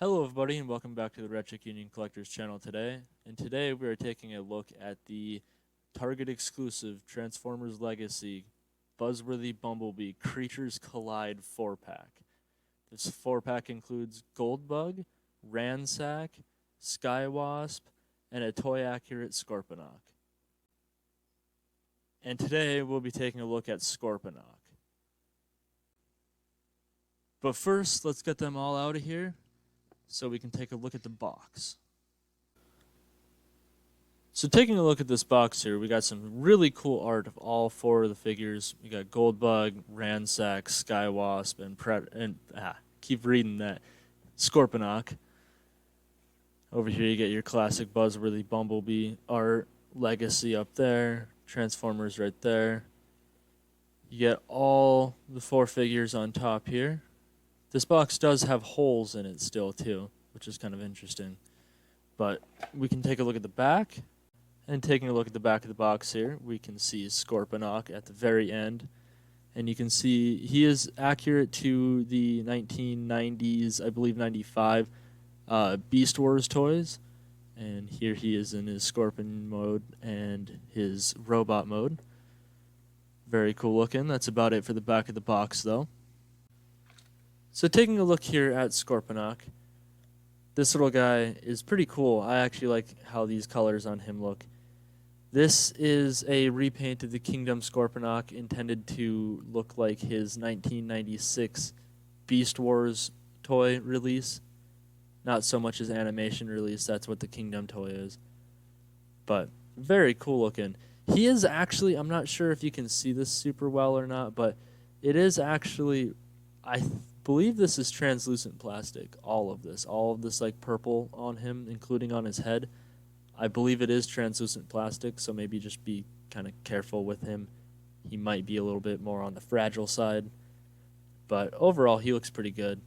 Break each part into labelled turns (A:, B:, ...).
A: Hello everybody and welcome back to the Red Chick Union Collectors channel today. And today we are taking a look at the Target exclusive Transformers Legacy Buzzworthy Bumblebee Creatures Collide 4-pack. This 4-pack includes Goldbug, Ransack, Skywasp, and a toy-accurate Scorponok. And today we'll be taking a look at Scorponok. But first, let's get them all out of here so we can take a look at the box. So taking a look at this box here, we got some really cool art of all four of the figures. We got Goldbug, Ransack, Skywasp, and keep reading that, Scorponok. Over here you get your classic Buzzworthy Bumblebee art, Legacy up there, Transformers right there. You get all the four figures on top here. This box does have holes in it still too, which is kind of interesting. But we can take a look at the back. And taking a look at the back of the box here, we can see Scorponok at the very end. And you can see he is accurate to the 1990s, I believe 95, Beast Wars toys. And here he is in his Scorpion mode and his robot mode. Very cool looking. That's about it for the back of the box though. So taking a look here at Scorponok, this little guy is pretty cool. I actually like how these colors on him look. This is a repaint of the Kingdom Scorponok intended to look like his 1996 Beast Wars toy release. Not so much his animation release, that's what the Kingdom toy is. But very cool looking. He is actually, I'm not sure if you can see this super well or not, but it is actually, I believe this is translucent plastic, all of this like purple on him, including on his head. I believe it is translucent plastic, so maybe just be kind of careful with him. He might be a little bit more on the fragile side, but overall he looks pretty good.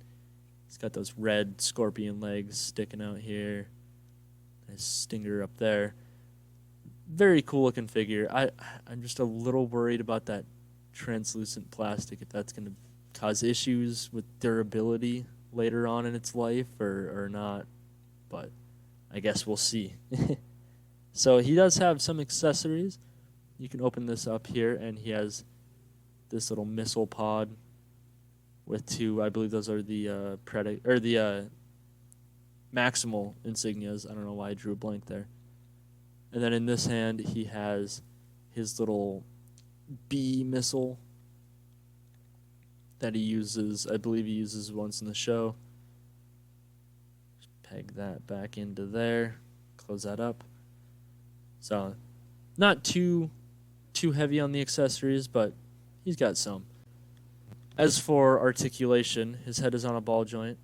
A: He's got those red scorpion legs sticking out here, his stinger up there. Very cool looking figure. I'm just a little worried about that translucent plastic, if that's going to cause issues with durability later on in its life or not, but I guess we'll see. So he does have some accessories. You can open this up here and he has this little missile pod with two, I believe those are the Maximal insignias. I don't know why I drew a blank there. And then in this hand he has his little bee missile that he uses, I believe he uses once in the show. Just peg that back into there, close that up. So, not too heavy on the accessories, but he's got some. As for articulation, his head is on a ball joint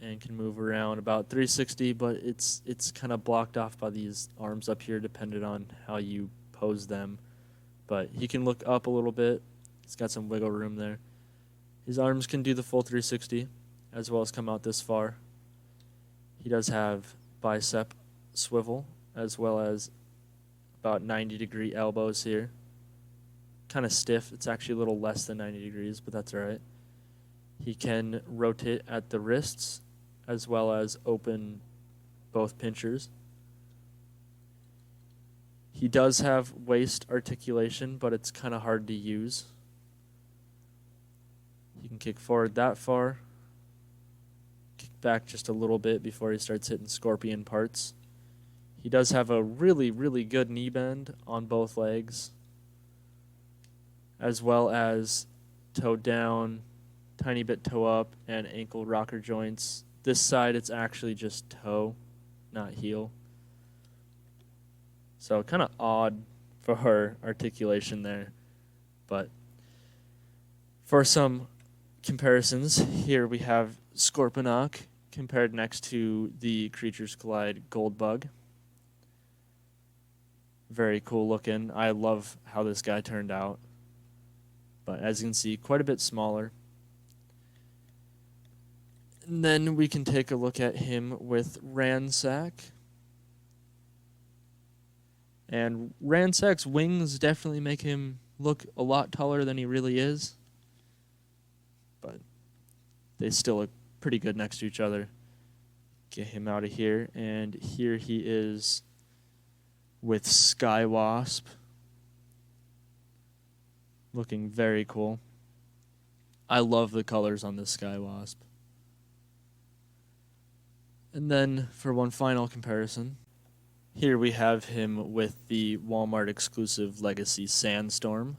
A: and can move around about 360, but it's kind of blocked off by these arms up here, depending on how you pose them. But he can look up a little bit. He's got some wiggle room there. His arms can do the full 360, as well as come out this far. He does have bicep swivel, as well as about 90-degree elbows here. Kind of stiff. It's actually a little less than 90 degrees, but that's all right. He can rotate at the wrists, as well as open both pinchers. He does have waist articulation, but it's kind of hard to use. You can kick forward that far, kick back just a little bit before he starts hitting scorpion parts. He does have a really, really good knee bend on both legs, as well as toe down, tiny bit toe up, and ankle rocker joints. This side, it's actually just toe, not heel. So kind of odd for her articulation there. But for some comparisons, here we have Scorponok compared next to the Creatures Collide Goldbug. Very cool looking. I love how this guy turned out. But as you can see, quite a bit smaller. And then we can take a look at him with Ransack. And Ransack's wings definitely make him look a lot taller than he really is. But they still look pretty good next to each other. Get him out of here. And here he is with Sky Wasp. Looking very cool. I love the colors on this Sky Wasp. And then for one final comparison, here we have him with the Walmart exclusive Legacy Sandstorm.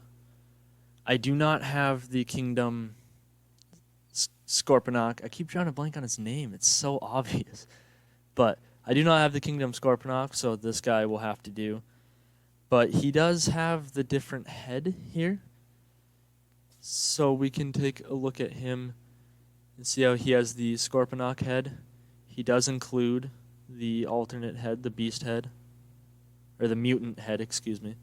A: I do not have the Kingdom Scorponok. I keep trying to blank on his name. It's so obvious. But I do not have the Kingdom Scorponok, so this guy will have to do. But he does have the different head here. So we can take a look at him and see how he has the Scorponok head. He does include the alternate head, the beast head, or the mutant head, excuse me.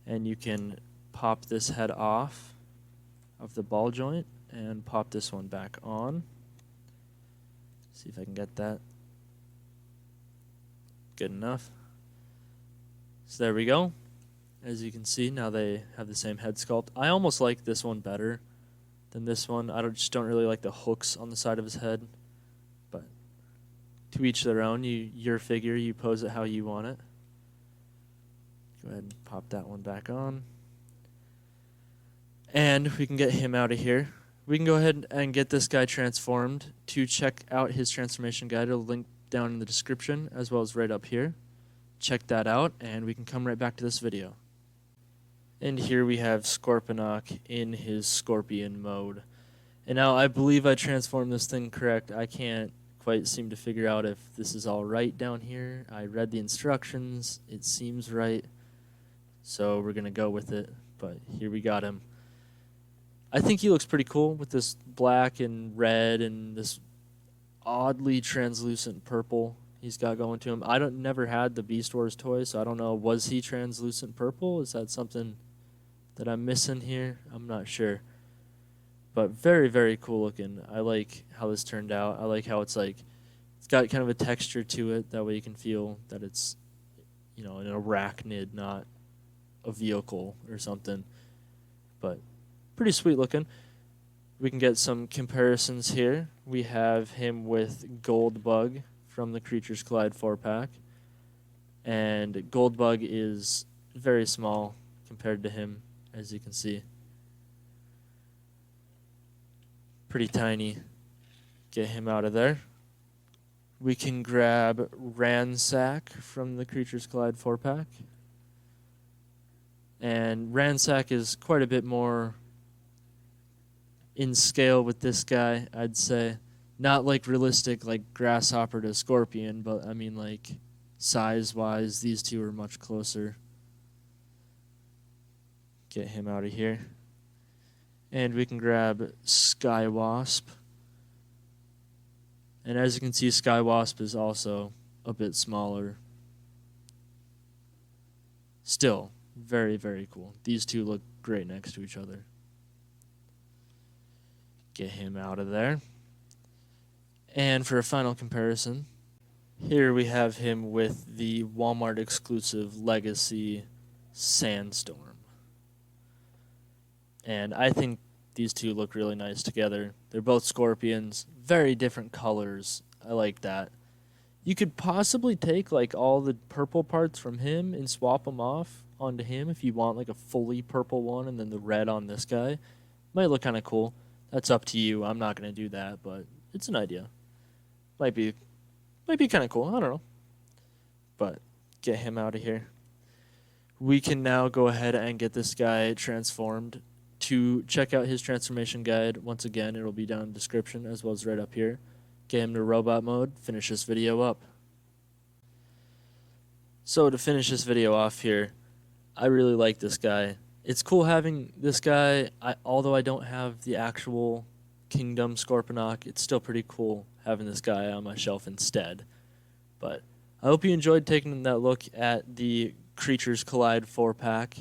A: And you can pop this head off of the ball joint and pop this one back on. See if I can get that. Good enough. So there we go. As you can see, now they have the same head sculpt. I almost like this one better than this one. I just don't really like the hooks on the side of his head. But to each their own. Your figure, you pose it how you want it. Go ahead and pop that one back on. And we can get him out of here. We can go ahead and get this guy transformed. To check out his transformation guide, I'll link down in the description as well as right up here. Check that out, and we can come right back to this video. And here we have Scorponok in his scorpion mode. And now I believe I transformed this thing correct. I can't quite seem to figure out if this is all right down here. I read the instructions. It seems right. So we're going to go with it. But here we got him. I think he looks pretty cool with this black and red and this oddly translucent purple he's got going to him. I never had the Beast Wars toy, so I don't know. Was he translucent purple? Is that something that I'm missing here? I'm not sure. But very, very cool looking. I like how this turned out. I like how it's got kind of a texture to it. That way you can feel that it's, an arachnid, not a vehicle or something. But pretty sweet looking. We can get some comparisons here. We have him with Goldbug from the Creatures Collide 4-pack. And Goldbug is very small compared to him, as you can see. Pretty tiny. Get him out of there. We can grab Ransack from the Creatures Collide 4-pack. And Ransack is quite a bit more in scale with this guy, I'd say. Not like realistic like Grasshopper to Scorpion, but I mean like size-wise, these two are much closer. Get him out of here. And we can grab Sky Wasp. And as you can see, Sky Wasp is also a bit smaller. Still, very, very cool. These two look great next to each other. Get him out of there. And for a final comparison, here we have him with the Walmart exclusive Legacy Sandstorm. And I think these two look really nice together. They're both scorpions, very different colors. I like that. You could possibly take like all the purple parts from him and swap them off onto him if you want like a fully purple one and then the red on this guy. Might look kind of cool. That's up to you. I'm not going to do that, but it's an idea. Might be kind of cool. I don't know. But get him out of here. We can now go ahead and get this guy transformed. To check out his transformation guide, once again, it'll be down in the description as well as right up here. Get him to robot mode. Finish this video up. So to finish this video off here, I really like this guy. It's cool having this guy. Although I don't have the actual Kingdom Scorponok, it's still pretty cool having this guy on my shelf instead. But I hope you enjoyed taking that look at the Creatures Collide 4-pack.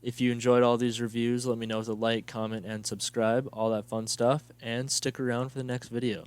A: If you enjoyed all these reviews, let me know with a like, comment, and subscribe, all that fun stuff, and stick around for the next video.